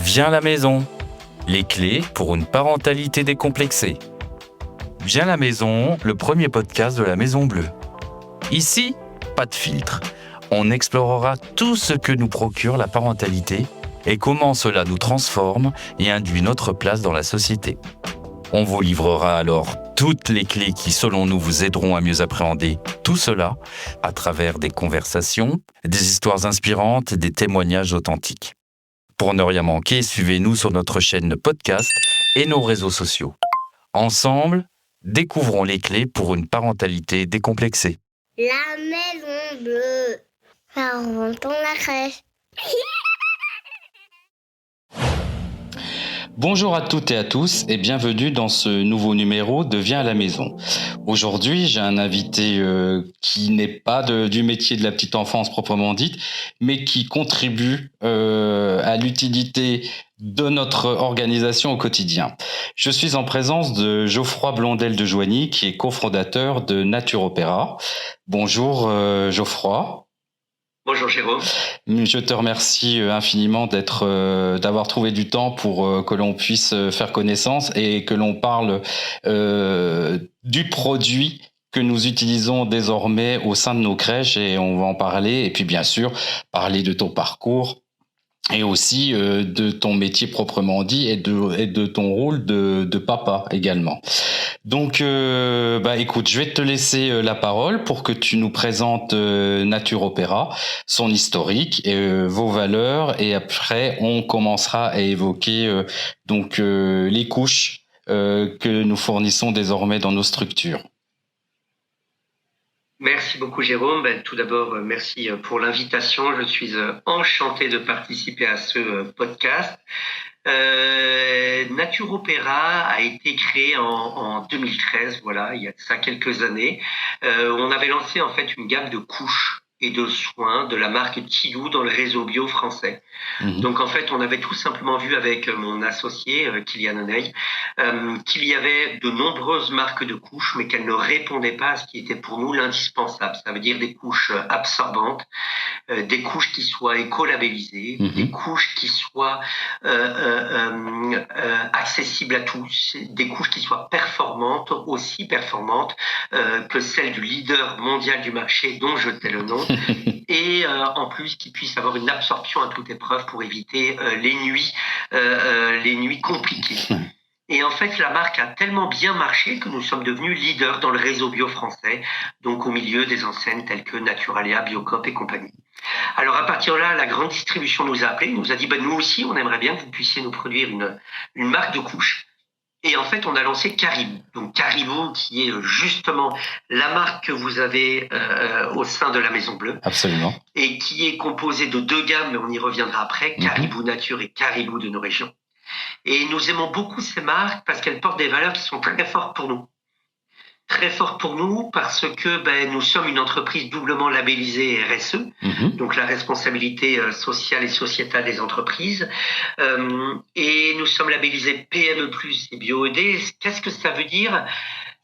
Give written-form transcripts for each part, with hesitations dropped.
Viens à la maison. Les clés pour une parentalité décomplexée. Viens à la maison, le premier podcast de la Maison Bleue. Ici, pas de filtre. On explorera tout ce que nous procure la parentalité et comment cela nous transforme et induit notre place dans la société. On vous livrera alors toutes les clés qui, selon nous, vous aideront à mieux appréhender tout cela à travers des conversations, des histoires inspirantes et des témoignages authentiques. Pour ne rien manquer, suivez-nous sur notre chaîne de podcast et nos réseaux sociaux. Ensemble, découvrons les clés pour une parentalité décomplexée. La Maison Bleue. Ça rentre la crèche. Bonjour à toutes et à tous et bienvenue dans ce nouveau numéro de Viens à la maison. Aujourd'hui, j'ai un invité qui n'est pas du métier de la petite enfance proprement dite, mais qui contribue à l'utilité de notre organisation au quotidien. Je suis en présence de Geoffroy Blondel de Joigny, qui est cofondateur de Nature Opéra. Bonjour Geoffroy. Bonjour Jérôme. Je te remercie infiniment d'avoir trouvé du temps pour que l'on puisse faire connaissance et que l'on parle du produit que nous utilisons désormais au sein de nos crèches, et on va en parler, et puis bien sûr parler de ton parcours et aussi de ton métier proprement dit et de ton rôle de papa également. Donc, écoute, je vais te laisser la parole pour que tu nous présentes Nature Opéra, son historique, vos valeurs, et après on commencera à évoquer les couches que nous fournissons désormais dans nos structures. Merci beaucoup Jérôme. Tout d'abord, merci pour l'invitation. Je suis enchanté de participer à ce podcast. Nature Opéra a été créé en 2013, voilà, il y a ça quelques années. On avait lancé en fait une gamme de couches et de soins de la marque Tilou dans le réseau bio français. Donc en fait, on avait tout simplement vu avec mon associé Kylian Honey qu'il y avait de nombreuses marques de couches, mais qu'elles ne répondaient pas à ce qui était pour nous l'indispensable. Ça veut dire des couches absorbantes, des couches qui soient écolabellisées, des couches qui soient accessibles à tous, des couches qui soient performantes, aussi performantes que celles du leader mondial du marché dont je tais le nom, et en plus qui puissent avoir une absorption à toute épreuve pour éviter les nuits compliquées. Et en fait, la marque a tellement bien marché que nous sommes devenus leaders dans le réseau bio français, donc au milieu des enseignes telles que Naturalia, Biocoop et compagnie. Alors à partir de là, la grande distribution nous a appelés, nous a dit nous aussi, on aimerait bien que vous puissiez nous produire une marque de couches. Et en fait, on a lancé Caribou. Donc Caribou, qui est justement la marque que vous avez au sein de la Maison Bleue. Absolument. Et qui est composée de deux gammes, mais on y reviendra après, Caribou Nature et Caribou de nos régions. Et nous aimons beaucoup ces marques parce qu'elles portent des valeurs qui sont très fortes pour nous. Très fortes pour nous parce que nous sommes une entreprise doublement labellisée RSE, donc la responsabilité sociale et sociétale des entreprises. Et nous sommes labellisés PME+, et BioED. Qu'est-ce que ça veut dire ?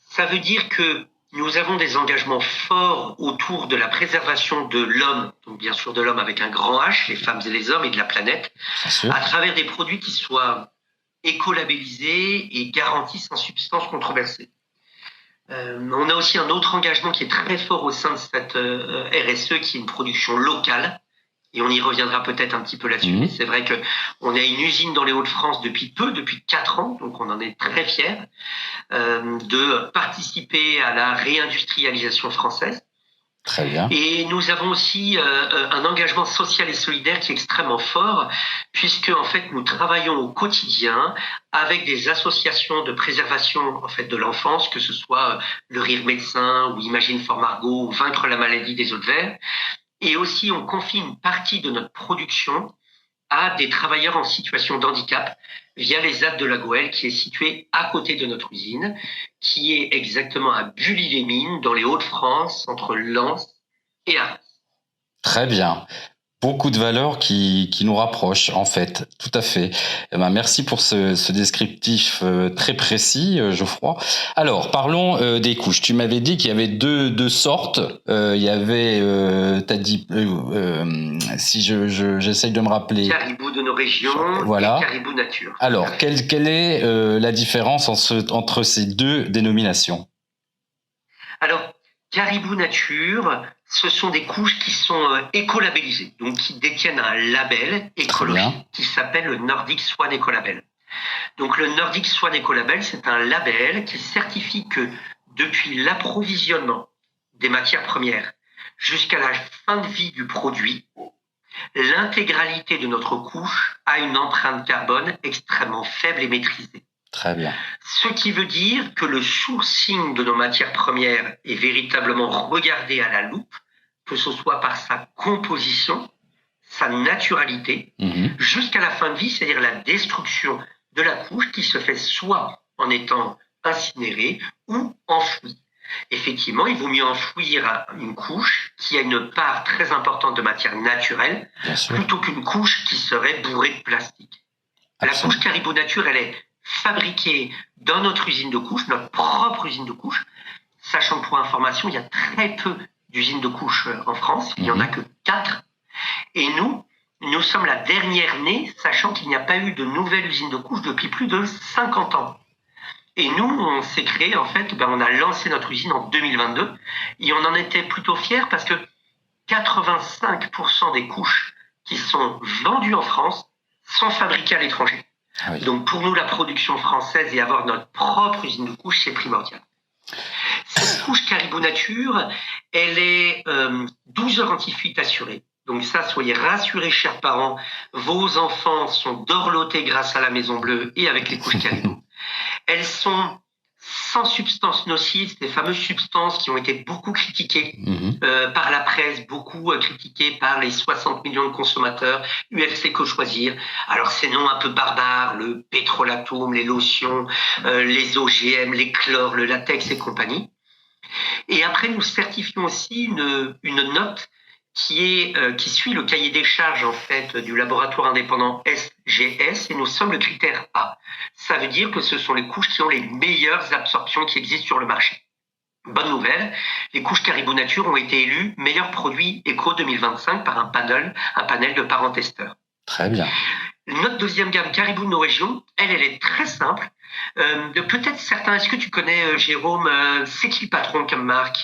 Ça veut dire que nous avons des engagements forts autour de la préservation de l'homme, donc bien sûr de l'homme avec un grand H, les femmes et les hommes, et de la planète, à travers des produits qui soient écolabellisés et garantis sans substances controversées. On a aussi un autre engagement qui est très fort au sein de cette RSE, qui est une production locale. Et on y reviendra peut-être un petit peu là-dessus. Mais c'est vrai qu'on a une usine dans les Hauts-de-France depuis 4 ans, donc on en est très fiers de participer à la réindustrialisation française. Très bien. Et nous avons aussi un engagement social et solidaire qui est extrêmement fort, puisque en fait nous travaillons au quotidien avec des associations de préservation en fait de l'enfance, que ce soit le Rire Médecin ou Imagine for Margot ou Vaincre la maladie des os de verre. Et aussi on confie une partie de notre production à des travailleurs en situation de handicap via les ZAD de la Goëlle, qui est située à côté de notre usine, qui est exactement à Bully-les-Mines, dans les Hauts-de-France, entre Lens et Arras. Très bien. beaucoup de valeurs qui nous rapprochent, en fait. Tout à fait. Eh ben, merci pour ce descriptif très précis, Geoffroy. Alors, parlons des couches. Tu m'avais dit qu'il y avait deux sortes. Il y avait, t'as dit, si j'essaye de me rappeler. Caribou de nos régions voilà. Et caribou nature. Alors, quelle est la différence entre ces deux dénominations? Alors, caribou nature, ce sont des couches qui sont écolabellisées, donc qui détiennent un label écologique qui s'appelle le Nordic Swan Ecolabel. Donc le Nordic Swan Ecolabel, c'est un label qui certifie que depuis l'approvisionnement des matières premières jusqu'à la fin de vie du produit, l'intégralité de notre couche a une empreinte carbone extrêmement faible et maîtrisée. Très bien. Ce qui veut dire que le sourcing de nos matières premières est véritablement regardé à la loupe, que ce soit par sa composition, sa naturalité, jusqu'à la fin de vie, c'est-à-dire la destruction de la couche qui se fait soit en étant incinérée ou enfouie. Effectivement, il vaut mieux enfouir une couche qui a une part très importante de matière naturelle plutôt qu'une couche qui serait bourrée de plastique. La couche Caribou Nature, elle est fabriquée dans notre usine de couches, notre propre usine de couches, sachant que pour information, il y a très peu d'usines de couches en France, il n'y en a que 4. Et nous sommes la dernière née, sachant qu'il n'y a pas eu de nouvelle usine de couches depuis plus de 50 ans. Et nous, on s'est créé, en fait, on a lancé notre usine en 2022, et on en était plutôt fiers parce que 85% des couches qui sont vendues en France sont fabriquées à l'étranger. Ah oui. Donc pour nous, la production française et avoir notre propre usine de couches, c'est primordial. Cette couche Caribou Nature, elle est 12 heures anti-fuite assurée. Donc ça, soyez rassurés, chers parents, vos enfants sont dorlotés grâce à la Maison Bleue et avec les couches Caribou. Elles sont sans substances nocives, ces fameuses substances qui ont été beaucoup critiquées par la presse, beaucoup critiquées par les 60 millions de consommateurs, UFC Que Choisir. Alors ces noms un peu barbares, le pétrolatome, les lotions, les OGM, les chlores, le latex et compagnie. Et après, nous certifions aussi une note qui suit le cahier des charges en fait du laboratoire indépendant SGS et nous sommes le critère A. Ça veut dire que ce sont les couches qui ont les meilleures absorptions qui existent sur le marché. Bonne nouvelle, les couches Caribou Nature ont été élues meilleurs produits éco 2025 par un panel de parents testeurs. Très bien. Notre deuxième gamme Caribou de nos régions, elle est très simple. Peut-être certains, est-ce que tu connais Jérôme, c'est qui le patron comme marque?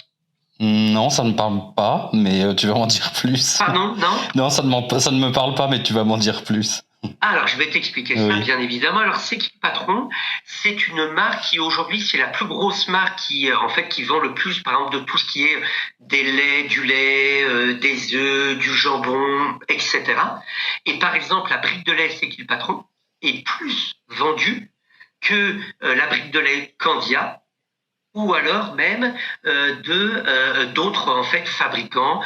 Non, ça ne me parle pas, mais tu vas m'en dire plus. Pardon, non? Non, ça ne me parle pas, mais tu vas m'en dire plus. Alors, je vais t'expliquer ça, bien évidemment. Alors, c'est qui le patron? C'est une marque qui, aujourd'hui, c'est la plus grosse marque qui vend le plus, par exemple, de tout ce qui est des laits, du lait, des œufs, du jambon, etc. Et par exemple, la brique de lait, c'est qui le patron, est plus vendue que la brique de lait Candia, ou alors même d'autres en fait fabricants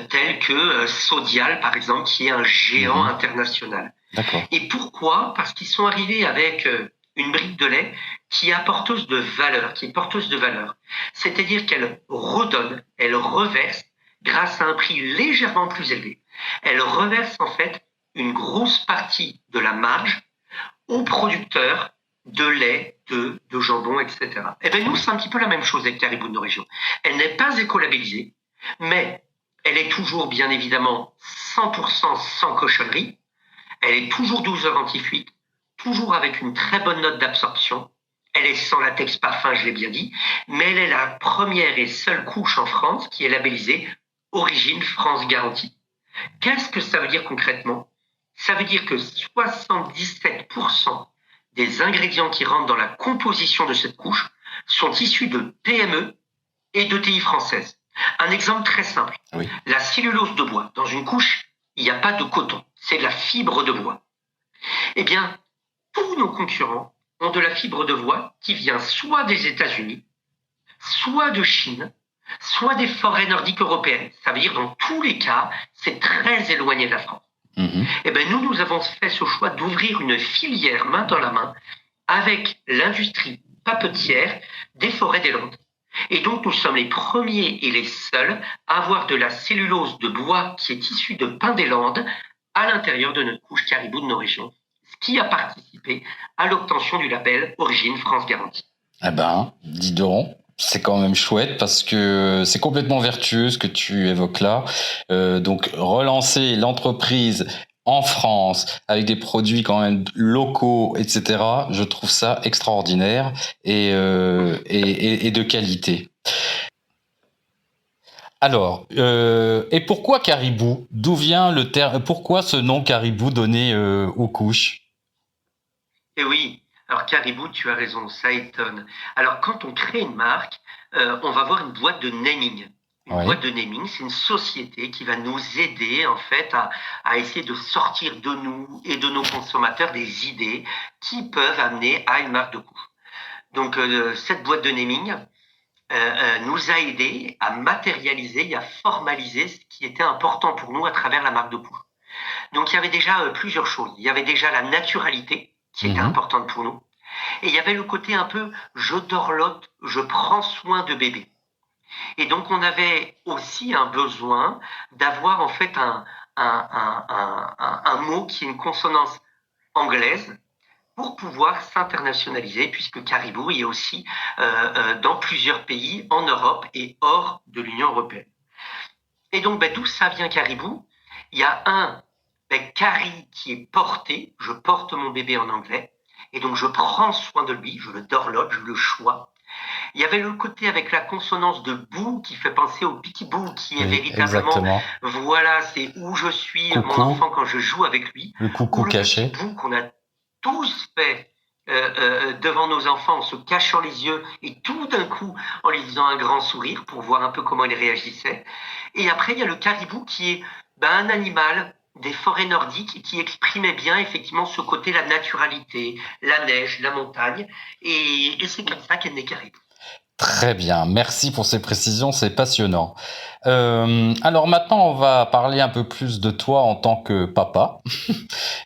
tels que Sodial par exemple, qui est un géant international. D'accord. Et pourquoi? Parce qu'ils sont arrivés avec une brique de lait qui est porteuse de valeur, c'est-à-dire qu'elle redonne, elle reverse grâce à un prix légèrement plus élevé. Elle reverse en fait une grosse partie de la marge aux producteurs de lait, de jambon, etc. Eh bien, nous, c'est un petit peu la même chose avec Caribou de nos régions. Elle n'est pas écolabellisée, mais elle est toujours, bien évidemment, 100% sans cochonnerie. Elle est toujours 12 heures anti-fuite, toujours avec une très bonne note d'absorption. Elle est sans latex parfum, je l'ai bien dit, mais elle est la première et seule couche en France qui est labellisée Origine France Garantie. Qu'est-ce que ça veut dire concrètement? Ça veut dire que 77% des ingrédients qui rentrent dans la composition de cette couche sont issus de PME et d'ETI françaises. Un exemple très simple. Oui. La cellulose de bois. Dans une couche, il n'y a pas de coton. C'est de la fibre de bois. Eh bien, tous nos concurrents ont de la fibre de bois qui vient soit des États-Unis, soit de Chine, soit des forêts nordiques européennes. Ça veut dire, dans tous les cas, c'est très éloigné de la France. Eh bien, nous avons fait ce choix d'ouvrir une filière main dans la main avec l'industrie papetière des forêts des Landes. Et donc, nous sommes les premiers et les seuls à avoir de la cellulose de bois qui est issue de pin des Landes à l'intérieur de notre couche caribou de nos régions, ce qui a participé à l'obtention du label Origine France Garantie. Eh ben, dis donc, c'est quand même chouette parce que c'est complètement vertueux ce que tu évoques là. Donc, relancer l'entreprise en France avec des produits quand même locaux, etc. Je trouve ça extraordinaire et de qualité. Alors, et pourquoi caribou? D'où vient le terme? Pourquoi ce nom caribou donné aux couches? Et oui, alors caribou, tu as raison, ça étonne. Alors quand on crée une marque, on va voir une boîte de naming. Une boîte de naming, c'est une société qui va nous aider en fait à essayer de sortir de nous et de nos consommateurs des idées qui peuvent amener à une marque de couche. Donc cette boîte de naming nous a aidé à matérialiser et à formaliser ce qui était important pour nous à travers la marque de couche. Donc il y avait déjà plusieurs choses. Il y avait déjà la naturalité qui était importante pour nous. Et il y avait le côté un peu je dorlote, je prends soin de bébé. Et donc on avait aussi un besoin d'avoir en fait un mot qui est une consonance anglaise pour pouvoir s'internationaliser, puisque caribou est aussi dans plusieurs pays en Europe et hors de l'Union européenne. Et donc d'où ça vient caribou? Il y a Carrie qui est porté, je porte mon bébé en anglais, et donc je prends soin de lui, je le dorlote, je le chois. Il y avait le côté avec la consonance de bou qui fait penser au petit bou qui est véritablement, exactement. Voilà, c'est où je suis, Coucou. mon enfant quand je joue avec lui. Le coucou caché. Le petit bou qu'on a tous fait devant nos enfants en se cachant les yeux et tout d'un coup en lui faisant un grand sourire pour voir un peu comment il réagissait. Et après, il y a le caribou qui est un animal des forêts nordiques qui exprimait bien effectivement ce côté, la naturalité, la neige, la montagne. Et c'est comme ça qu'est né Caribou. Très bien, merci pour ces précisions, c'est passionnant. Alors maintenant, on va parler un peu plus de toi en tant que papa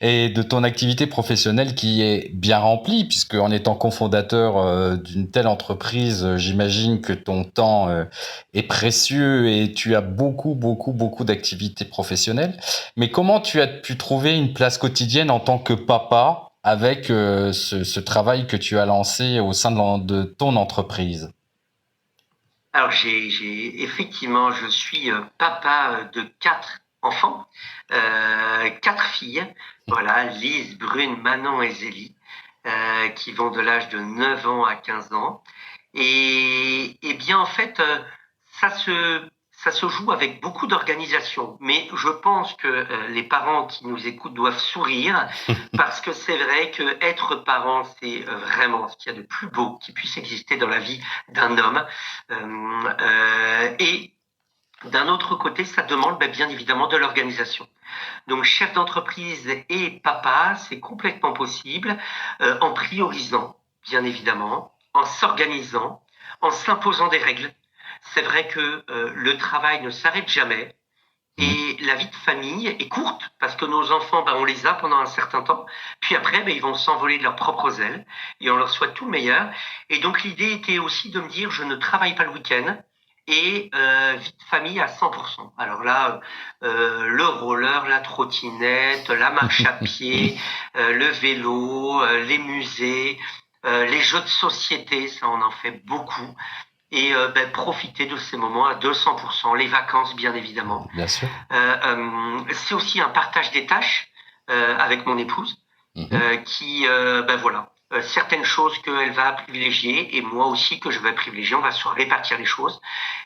et de ton activité professionnelle qui est bien remplie, puisque en étant cofondateur d'une telle entreprise, j'imagine que ton temps est précieux et tu as beaucoup d'activités professionnelles. Mais comment tu as pu trouver une place quotidienne en tant que papa avec ce travail que tu as lancé au sein de ton entreprise? Alors, effectivement, je suis papa de 4 enfants, 4 filles, voilà, Lise, Brune, Manon et Zélie, qui vont de l'âge de 9 ans à 15 ans. Et bien, en fait, ça se joue avec beaucoup d'organisation. Mais je pense que les parents qui nous écoutent doivent sourire parce que c'est vrai que être parent, c'est vraiment ce qu'il y a de plus beau qui puisse exister dans la vie d'un homme. Et d'un autre côté, ça demande bien évidemment de l'organisation. Donc, chef d'entreprise et papa, c'est complètement possible en priorisant, bien évidemment, en s'organisant, en s'imposant des règles. C'est vrai que le travail ne s'arrête jamais et la vie de famille est courte parce que nos enfants, on les a pendant un certain temps. Puis après, ils vont s'envoler de leurs propres ailes et on leur souhaite tout le meilleur. Et donc, l'idée était aussi de me dire, je ne travaille pas le week-end et vie de famille à 100%. Alors là, le roller, la trottinette, la marche à pied, le vélo, les musées, les jeux de société, ça on en fait beaucoup. Et profiter de ces moments à 200%, les vacances bien évidemment. Bien sûr. C'est aussi un partage des tâches avec mon épouse qui, voilà, certaines choses qu'elle va privilégier et moi aussi que je vais privilégier, on va se répartir les choses.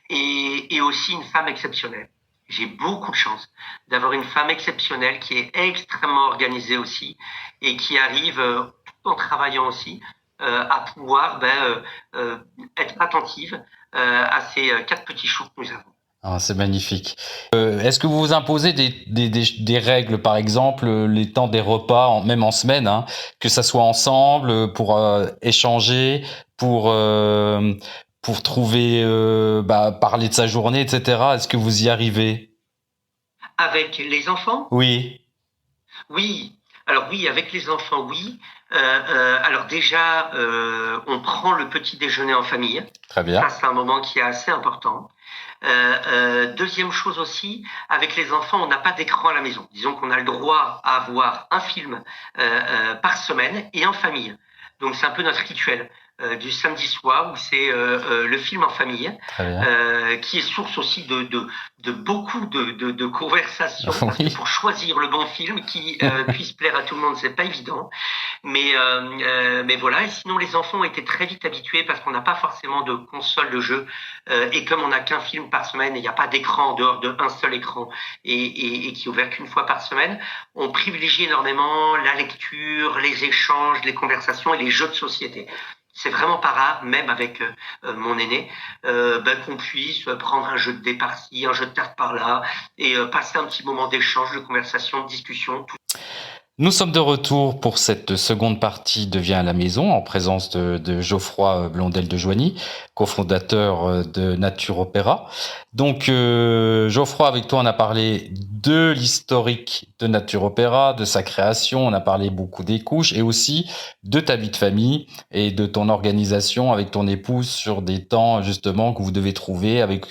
Et aussi une femme exceptionnelle. J'ai beaucoup de chance d'avoir une femme exceptionnelle qui est extrêmement organisée aussi et qui arrive, tout en travaillant aussi, à pouvoir être attentive à ces 4 petits choux que nous avons. Ah, c'est magnifique. Est-ce que vous vous imposez des règles, par exemple, les temps des repas, même en semaine, que ça soit ensemble, pour échanger, pour trouver, parler de sa journée, etc. Est-ce que vous y arrivez? Avec les enfants? Oui. Oui. Alors oui, avec les enfants, oui. Alors déjà, on prend le petit déjeuner en famille. Très bien. Ça, c'est un moment qui est assez important. Deuxième chose aussi, avec les enfants, on n'a pas d'écran à la maison. Disons qu'on a le droit à avoir un film par semaine et en famille. Donc c'est un peu notre rituel du samedi soir où c'est le film en famille, qui est source aussi de beaucoup de conversations. Parce que pour choisir le bon film qui puisse plaire à tout le monde, c'est pas évident. Mais voilà. Et sinon, les enfants ont été très vite habitués parce qu'on n'a pas forcément de console de jeu. Et comme on n'a qu'un film par semaine et il n'y a pas d'écran en dehors d'un seul écran et qui est ouvert qu'une fois par semaine, on privilégie énormément la lecture, les échanges, les conversations et les jeux de société. C'est vraiment pas rare, même avec mon aîné, qu'on puisse prendre un jeu de dés par-ci, un jeu de cartes par-là, et passer un petit moment d'échange, de conversation, de discussion. Nous sommes de retour pour cette seconde partie de Viens à la maison en présence de Geoffroy Blondel de Joigny, cofondateur de Nature Opéra. Donc Geoffroy, avec toi on a parlé de l'historique de Nature Opéra, de sa création, on a parlé beaucoup des couches et aussi de ta vie de famille et de ton organisation avec ton épouse sur des temps justement que vous devez trouver avec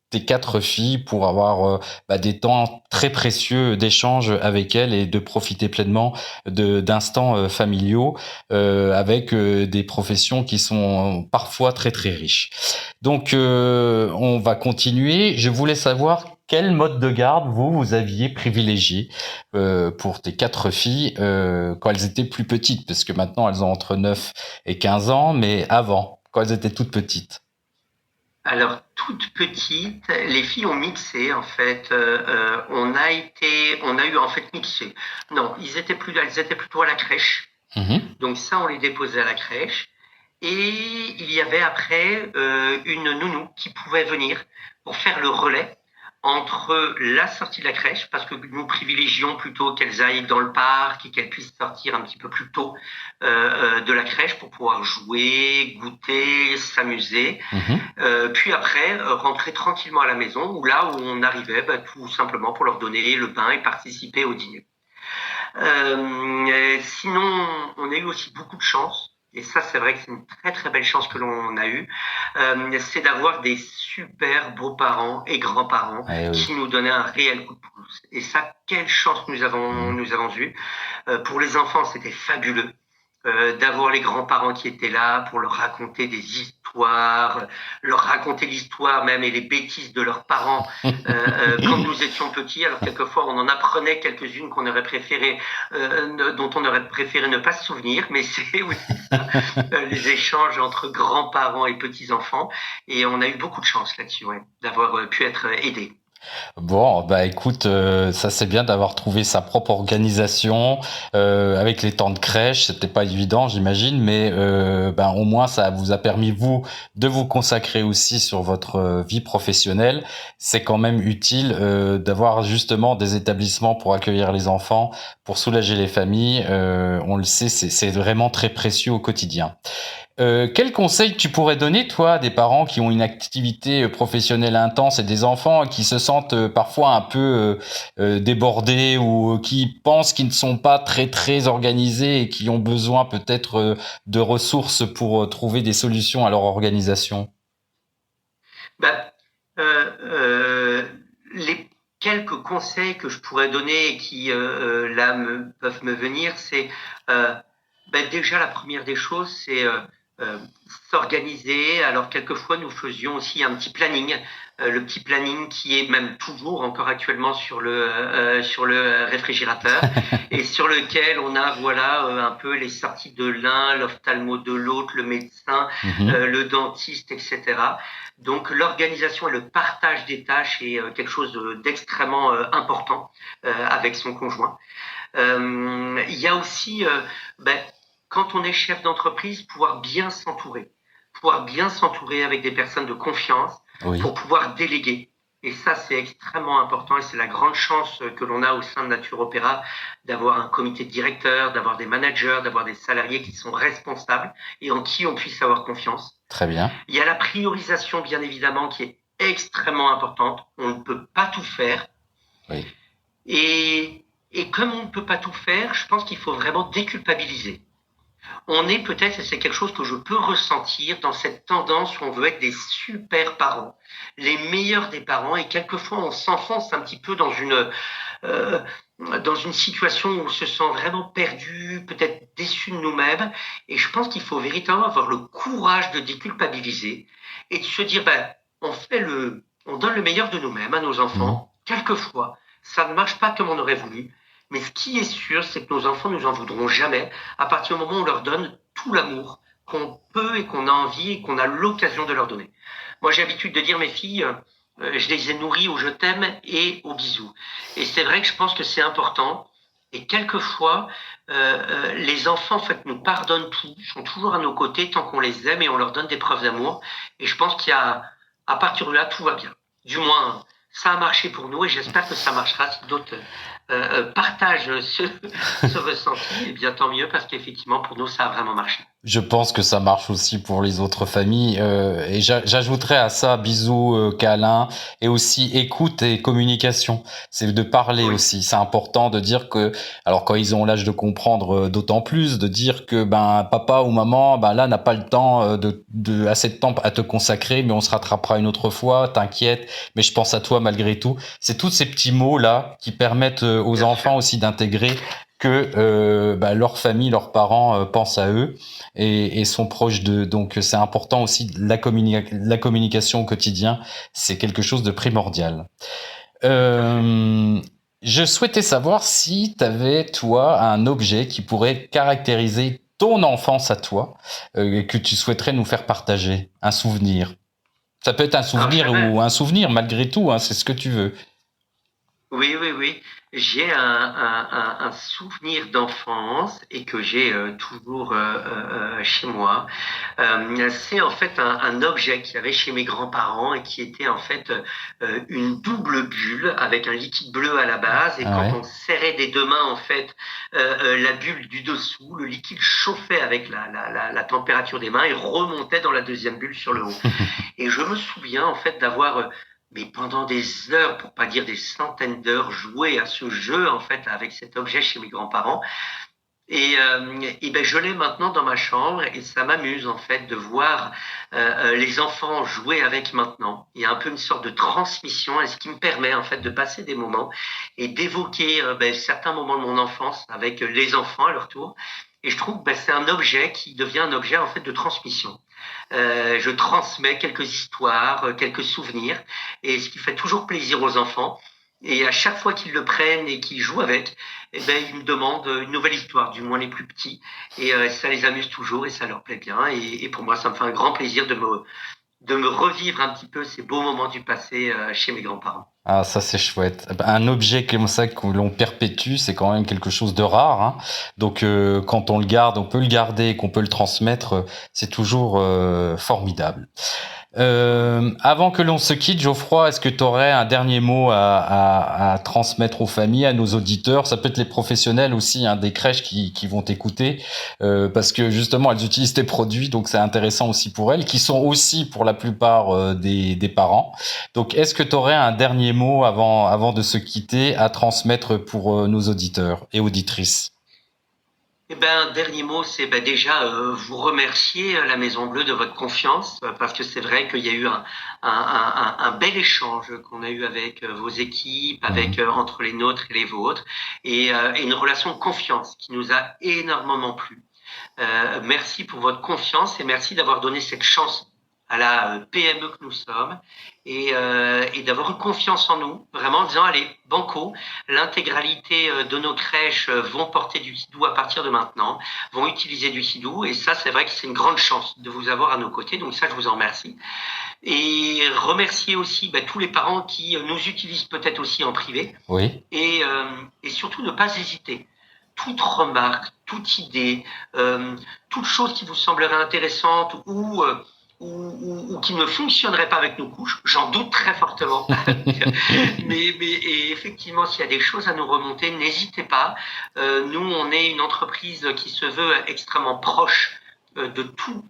tes 4 filles pour avoir des temps très précieux d'échange avec elles et de profiter pleinement d'instants familiaux avec des professions qui sont parfois très très riches. Donc on va continuer. Je voulais savoir quel mode de garde vous aviez privilégié pour tes 4 filles quand elles étaient plus petites, parce que maintenant elles ont entre 9 et 15 ans, mais avant, quand elles étaient toutes petites. Alors, toutes petites, les filles ont mixé, en fait. On a eu, en fait, mixé. Non, elles étaient plutôt à la crèche. Donc ça, on les déposait à la crèche. Et il y avait après une nounou qui pouvait venir pour faire le relais entre la sortie de la crèche, parce que nous privilégions plutôt qu'elles aillent dans le parc et qu'elles puissent sortir un petit peu plus tôt de la crèche pour pouvoir jouer, goûter, s'amuser. Puis après, rentrer tranquillement à la maison, où on arrivait tout simplement pour leur donner le bain et participer au dîner. Sinon, on a eu aussi beaucoup de chance. Et ça, c'est vrai que c'est une très très belle chance que l'on a eue, c'est d'avoir des super beaux-parents et grands-parents qui nous donnaient un réel coup de pouce. Et ça, quelle chance nous avons eue. Pour les enfants, c'était fabuleux d'avoir les grands-parents qui étaient là pour leur raconter des histoires, leur raconter l'histoire même et les bêtises de leurs parents quand nous étions petits. Alors quelquefois, on en apprenait quelques-unes dont on aurait préféré ne pas se souvenir, mais c'est aussi les échanges entre grands-parents et petits-enfants. Et on a eu beaucoup de chance là-dessus, d'avoir pu être aidés. Bon, écoute, ça c'est bien d'avoir trouvé sa propre organisation avec les temps de crèche. C'était pas évident, j'imagine, mais au moins ça vous a permis de vous consacrer aussi sur votre vie professionnelle. C'est quand même utile d'avoir justement des établissements pour accueillir les enfants, pour soulager les familles. On le sait, c'est vraiment très précieux au quotidien. Quel conseil tu pourrais donner, toi, à des parents qui ont une activité professionnelle intense et des enfants qui se sentent parfois un peu débordés ou qui pensent qu'ils ne sont pas très très organisés et qui ont besoin peut-être de ressources pour trouver des solutions à leur organisation? Les quelques conseils que je pourrais donner et qui peuvent me venir, c'est déjà la première des choses, c'est s'organiser. Alors quelquefois nous faisions aussi un petit planning, le petit planning qui est même toujours encore actuellement sur le réfrigérateur et sur lequel on a un peu les sorties de l'un, l'ophtalmo de l'autre, le médecin, le dentiste, etc. Donc l'organisation et le partage des tâches est quelque chose d'extrêmement important avec son conjoint. Il y a aussi quand on est chef d'entreprise, pouvoir bien s'entourer avec des personnes de confiance pour pouvoir déléguer. Et ça, c'est extrêmement important et c'est la grande chance que l'on a au sein de Nature Opéra d'avoir un comité de directeurs, d'avoir des managers, d'avoir des salariés qui sont responsables et en qui on puisse avoir confiance. Très bien. Il y a la priorisation, bien évidemment, qui est extrêmement importante. On ne peut pas tout faire. Oui. Et Et comme on ne peut pas tout faire, je pense qu'il faut vraiment déculpabiliser. On est peut-être, et c'est quelque chose que je peux ressentir, dans cette tendance où on veut être des super parents, les meilleurs des parents, et quelquefois on s'enfonce un petit peu euh, dans une situation où on se sent vraiment perdu, peut-être déçu de nous-mêmes. Et je pense qu'il faut véritablement avoir le courage de déculpabiliser et de se dire, ben, on donne le meilleur de nous-mêmes à nos enfants. Quelquefois, ça ne marche pas comme on aurait voulu. Mais ce qui est sûr, c'est que nos enfants nous en voudront jamais à partir du moment où on leur donne tout l'amour qu'on peut et qu'on a envie et qu'on a l'occasion de leur donner. Moi, j'ai l'habitude de dire, mes filles, je les ai nourries au je t'aime et au bisou. Et c'est vrai que je pense que c'est important. Et quelquefois, les enfants, en fait, nous pardonnent tout, sont toujours à nos côtés tant qu'on les aime et on leur donne des preuves d'amour. Et je pense à partir de là, tout va bien. Du moins, ça a marché pour nous et j'espère que ça marchera si d'autres partagent ce ressenti. Et bien, tant mieux parce qu'effectivement, pour nous, ça a vraiment marché. Je pense que ça marche aussi pour les autres familles. Et j'ajouterais à ça bisous, câlins et aussi écoute et communication. C'est de parler aussi. C'est important de dire que, alors quand ils ont l'âge de comprendre, d'autant plus, de dire que papa ou maman, là n'a pas le temps de assez de temps à te consacrer, mais on se rattrapera une autre fois. T'inquiète, mais je pense à toi malgré tout. C'est tous ces petits mots là qui permettent aux enfants aussi d'intégrer que leur famille, leurs parents pensent à eux et sont proches d'eux. Donc c'est important aussi la communication au quotidien, c'est quelque chose de primordial. Je souhaitais savoir si tu avais, toi, un objet qui pourrait caractériser ton enfance à toi, que tu souhaiterais nous faire partager, un souvenir. Ça peut être un souvenir ou un souvenir malgré tout, hein, c'est ce que tu veux. Oui. J'ai un souvenir d'enfance et que j'ai toujours chez moi. C'est en fait un objet qu'il y avait chez mes grands-parents et qui était en fait une double bulle avec un liquide bleu à la base. Et quand on serrait des deux mains, en fait, la bulle du dessous, le liquide chauffait avec la température des mains et remontait dans la deuxième bulle sur le haut. Et je me souviens en fait d'avoir mais pendant des heures, pour pas dire des centaines d'heures, jouer à ce jeu en fait avec cet objet chez mes grands-parents. Et je l'ai maintenant dans ma chambre et ça m'amuse en fait de voir les enfants jouer avec maintenant. Il y a un peu une sorte de transmission et ce qui me permet en fait de passer des moments et d'évoquer certains moments de mon enfance avec les enfants à leur tour. Et je trouve que c'est un objet qui devient un objet en fait de transmission. Je transmets quelques histoires, quelques souvenirs, et ce qui fait toujours plaisir aux enfants. Et à chaque fois qu'ils le prennent et qu'ils jouent avec, ils me demandent une nouvelle histoire, du moins les plus petits. Et ça les amuse toujours et ça leur plaît bien. Et pour moi, ça me fait un grand plaisir de me revivre un petit peu ces beaux moments du passé chez mes grands-parents. Ah, ça c'est chouette. Un objet comme ça que l'on perpétue, c'est quand même quelque chose de rare, hein. Donc quand on le garde, on peut le garder et qu'on peut le transmettre, c'est toujours formidable. Avant que l'on se quitte, Geoffroy, est-ce que tu aurais un dernier mot à transmettre aux familles, à nos auditeurs? Ça peut être les professionnels aussi, hein, des crèches qui vont t'écouter, parce que justement elles utilisent tes produits, donc c'est intéressant aussi pour elles, qui sont aussi pour la plupart des parents. Donc est-ce que tu aurais un dernier mot avant de se quitter à transmettre pour nos auditeurs et auditrices? Un dernier mot, c'est déjà vous remercier la Maison Bleue de votre confiance, parce que c'est vrai qu'il y a eu un bel échange qu'on a eu avec vos équipes, avec entre les nôtres et les vôtres, et une relation de confiance qui nous a énormément plu. Merci pour votre confiance et merci d'avoir donné cette chance à la PME que nous sommes et d'avoir eu confiance en nous, vraiment en disant allez, banco, l'intégralité de nos crèches vont porter du hidou à partir de maintenant, vont utiliser du hidou et ça c'est vrai que c'est une grande chance de vous avoir à nos côtés, donc ça je vous en remercie. Et remercier aussi tous les parents qui nous utilisent peut-être aussi en privé. Oui. Et surtout ne pas hésiter. Toute remarque, toute idée, toute chose qui vous semblerait intéressante ou qui ne fonctionnerait pas avec nos couches, j'en doute très fortement. Et effectivement, s'il y a des choses à nous remonter, n'hésitez pas. Nous, on est une entreprise qui se veut extrêmement proche de tous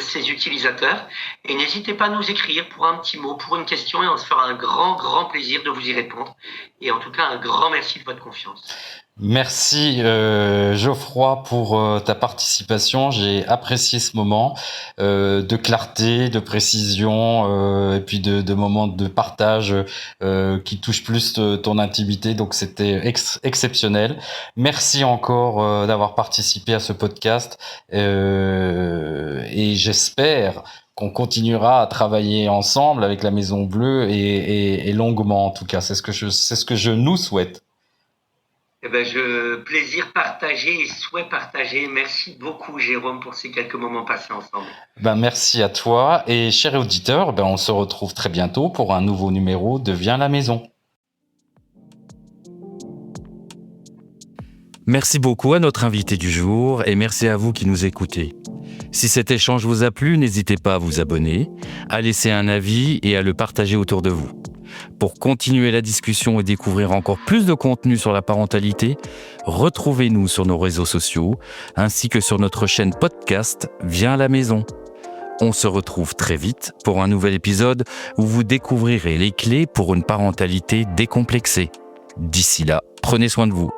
ses utilisateurs. Et n'hésitez pas à nous écrire pour un petit mot, pour une question, et on se fera un grand, grand plaisir de vous y répondre. Et en tout cas, un grand merci de votre confiance. Merci Geoffroy pour ta participation. J'ai apprécié ce moment de clarté, de précision et puis de moments de partage qui touchent plus ton intimité. Donc c'était exceptionnel. Merci encore d'avoir participé à ce podcast et j'espère qu'on continuera à travailler ensemble avec la Maison Bleue et longuement en tout cas. C'est ce que je nous souhaite. Eh ben, plaisir partagé et souhait partagé. Merci beaucoup, Jérôme, pour ces quelques moments passés ensemble. Merci à toi. Et chers auditeurs, on se retrouve très bientôt pour un nouveau numéro de Viens la maison. Merci beaucoup à notre invité du jour et merci à vous qui nous écoutez. Si cet échange vous a plu, n'hésitez pas à vous abonner, à laisser un avis et à le partager autour de vous. Pour continuer la discussion et découvrir encore plus de contenu sur la parentalité, retrouvez-nous sur nos réseaux sociaux ainsi que sur notre chaîne podcast Viens à la maison. On se retrouve très vite pour un nouvel épisode où vous découvrirez les clés pour une parentalité décomplexée. D'ici là, prenez soin de vous.